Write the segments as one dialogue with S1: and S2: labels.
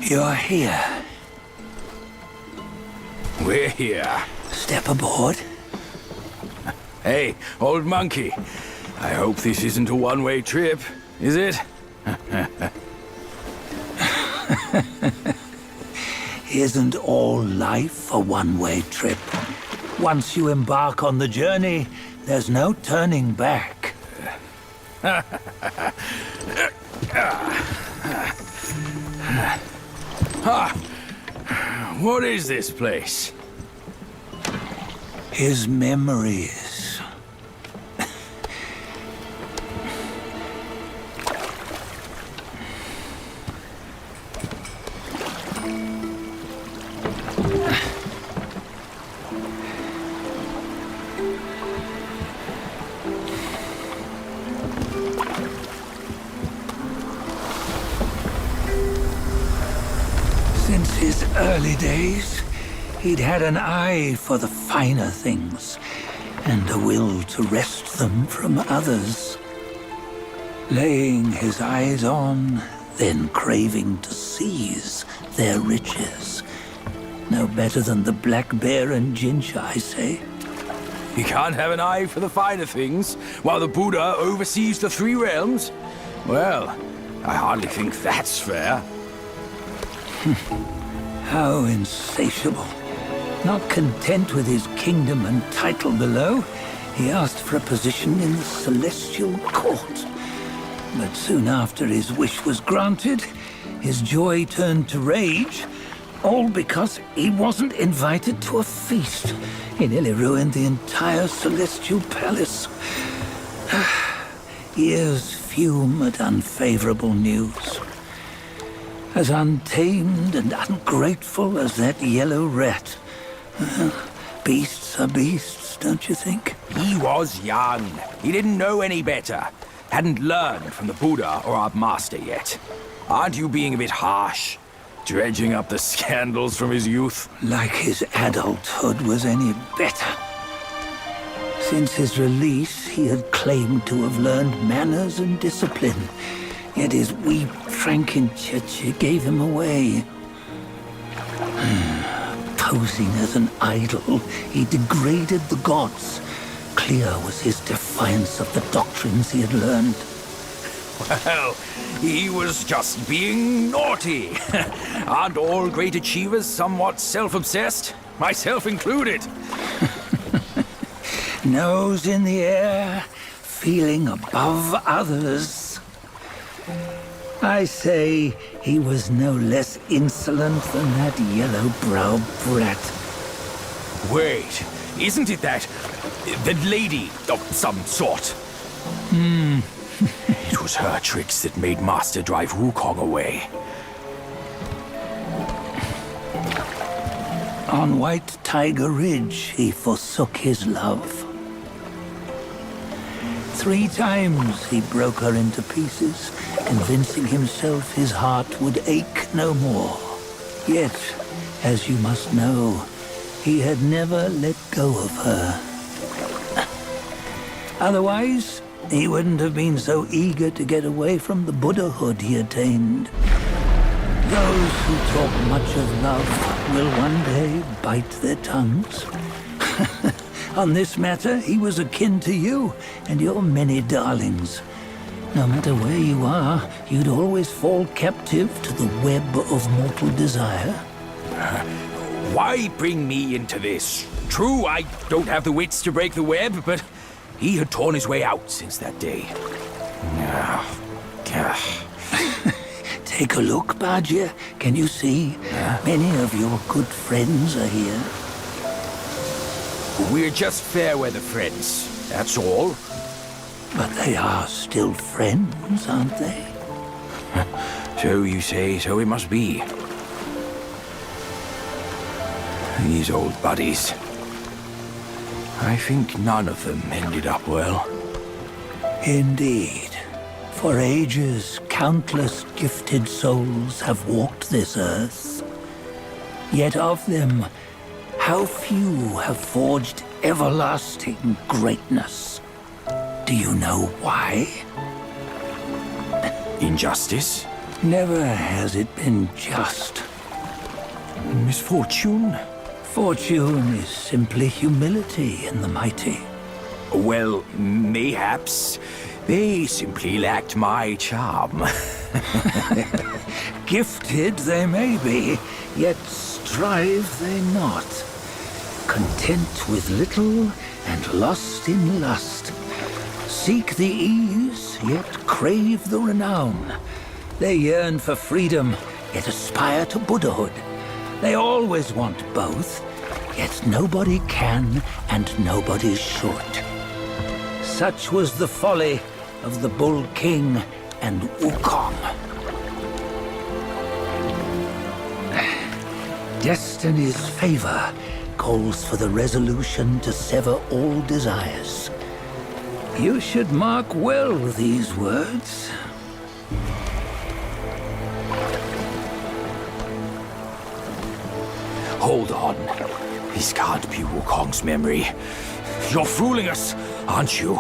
S1: You're here.
S2: We're here.
S1: Step aboard.
S2: Hey, old monkey. I hope this isn't a one-way trip, is it?
S1: Isn't all life a one-way trip? Once you embark on the journey, there's no turning back.
S2: What is this place?
S1: His memories. Since his early days, he'd had an eye for the finer things and a will to wrest them from others. Laying his eyes on, then craving to seize their riches. No better than the black bear and Jinja, I say.
S2: You can't have an eye for the finer things while the Buddha oversees the three realms? Well, I hardly think that's fair.
S1: How insatiable. Not content with his kingdom and title below, he asked for a position in the celestial court. But soon after his wish was granted, his joy turned to rage, all because he wasn't invited to a feast. He nearly ruined the entire celestial palace. Ears fume at unfavorable news. As untamed and ungrateful as that yellow rat. Beasts are beasts, don't you think?
S2: He was young. He didn't know any better. Hadn't learned from the Buddha or our master yet. Aren't you being a bit harsh? Dredging up the scandals from his youth?
S1: Like his adulthood was any better. Since his release, he had claimed to have learned manners and discipline. Yet his weak Frankenchurch gave him away. Posing as an idol, he degraded the gods. Clear was his defiance of the doctrines he had learned.
S2: Well, he was just being naughty. Aren't all great achievers somewhat self-obsessed? Myself included.
S1: Nose in the air, feeling above others. I say he was no less insolent than that yellow-browed brat.
S2: Wait, isn't it that lady of some sort? It was her tricks that made Master drive Wukong away.
S1: On White Tiger Ridge, he forsook his love. 3 times he broke her into pieces, convincing himself his heart would ache no more. Yet, as you must know, he had never let go of her. Otherwise, he wouldn't have been so eager to get away from the Buddhahood he attained. Those who talk much of love will one day bite their tongues. On this matter, he was akin to you and your many darlings. No matter where you are, you'd always fall captive to the web of mortal desire.
S2: Why bring me into this? True, I don't have the wits to break the web, but he had torn his way out since that day.
S1: Take a look, Bajia. Can you see? Many of your good friends are here.
S2: We're just fair-weather friends, that's all.
S1: But they are still friends, aren't they?
S2: So you say, so it must be. These old buddies. I think none of them ended up well.
S1: Indeed. For ages, countless gifted souls have walked this earth. Yet of them, how few have forged everlasting greatness? Do you know why?
S2: Injustice?
S1: Never has it been just.
S2: Misfortune?
S1: Fortune is simply humility in the mighty.
S2: Well, mayhaps they simply lacked my charm.
S1: Gifted they may be, yet strive they not. Content with little and lost in lust. Seek the ease, yet crave the renown. They yearn for freedom, yet aspire to Buddhahood. They always want both, yet nobody can and nobody should. Such was the folly of the Bull King and Wukong. Destiny's favor calls for the resolution to sever all desires. You should mark well these words.
S2: Hold on. This can't be Wukong's memory. You're fooling us, aren't you?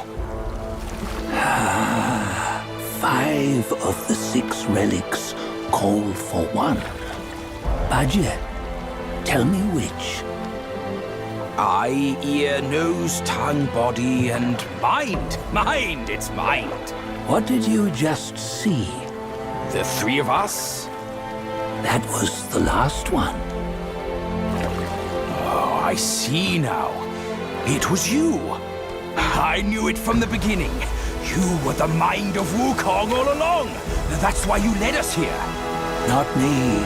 S1: 5 of the 6 relics call for one. Bajie, tell me which.
S2: Eye, ear, nose, tongue, body, and mind. Mind, it's mind.
S1: What did you just see?
S2: The 3 of us?
S1: That was the last one.
S2: Oh, I see now. It was you. I knew it from the beginning. You were the mind of Wukong all along. That's why you led us here.
S1: Not me.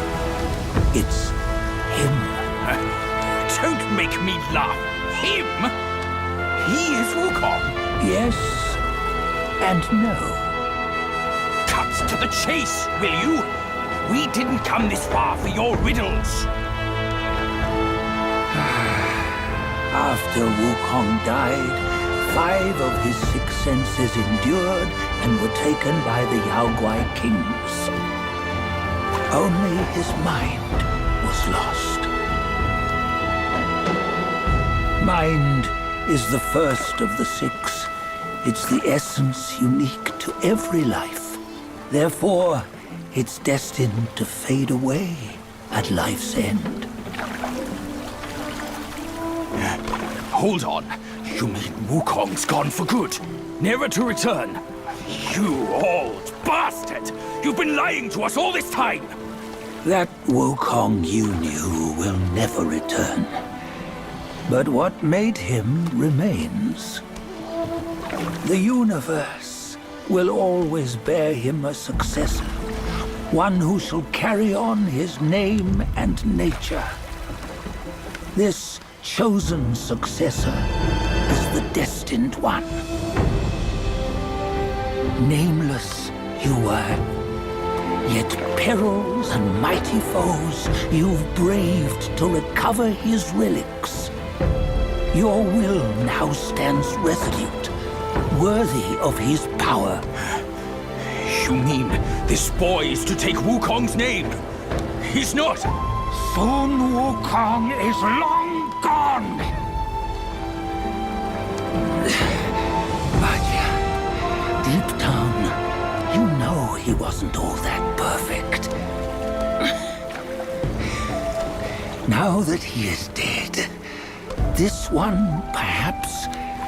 S1: It's him.
S2: Don't make me laugh. Him? He is Wukong.
S1: Yes and no.
S2: Cut to the chase, will you? We didn't come this far for your riddles.
S1: After Wukong died, 5 of his 6 senses endured and were taken by the Yaoguai kings. Only his mind was lost. Mind is the first of the 6. It's the essence unique to every life. Therefore, it's destined to fade away at life's end.
S2: Hold on. You mean Wukong's gone for good? Never to return? You old bastard! You've been lying to us all this time!
S1: That Wukong you knew will never return. But what made him remains. The universe will always bear him a successor. One who shall carry on his name and nature. This chosen successor is the destined one. Nameless you were, yet perils and mighty foes you've braved to recover his relics. Your will now stands resolute, worthy of his power.
S2: You mean this boy is to take Wukong's name? He's not!
S1: Sun Wukong is long gone! But deep down, you know he wasn't all that perfect. Now that he is dead, this one, perhaps,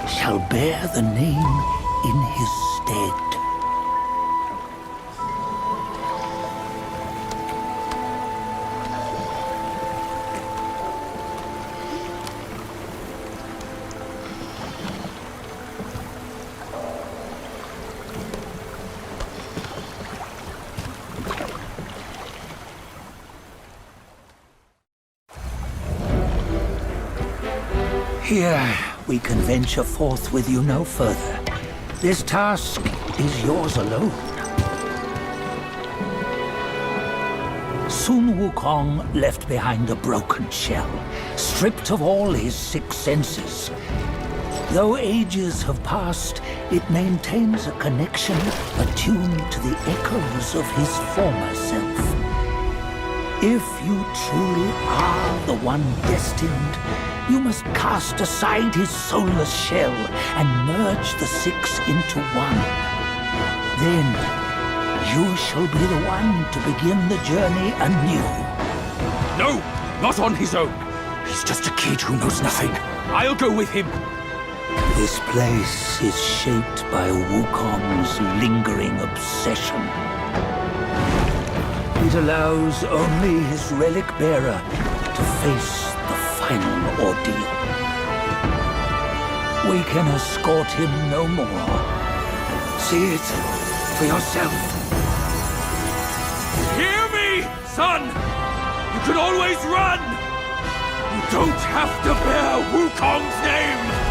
S1: shall bear the name in his stead. Here, we can venture forth with you no further. This task is yours alone. Sun Wukong left behind a broken shell, stripped of all his 6 senses. Though ages have passed, it maintains a connection attuned to the echoes of his former self. If you truly are the one destined, you must cast aside his soulless shell and merge the 6 into one. Then you shall be the one to begin the journey anew.
S2: No, not on his own. He's just a kid who knows nothing. I'll go with him.
S1: This place is shaped by Wukong's lingering obsession. It allows only his relic bearer to face the final ordeal. We can escort him no more. See it for yourself.
S2: Hear me, son! You can always run! You don't have to bear Wukong's name!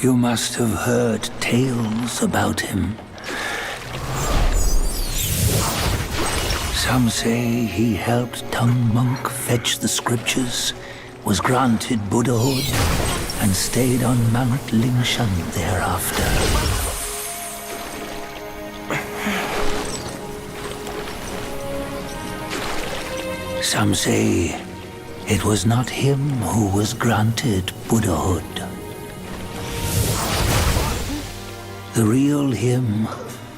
S1: You must have heard tales about him. Some say he helped Tung Monk fetch the scriptures, was granted Buddhahood, and stayed on Mount Lingshan thereafter. Some say it was not him who was granted Buddhahood. The real him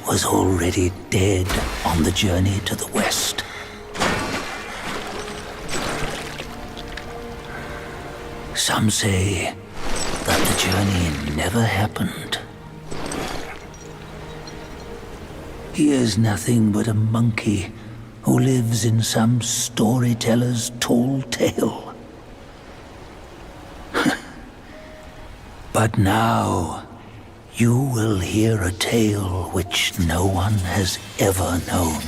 S1: was already dead on the journey to the west. Some say that the journey never happened. He is nothing but a monkey who lives in some storyteller's tall tale. But now, you will hear a tale which no one has ever known.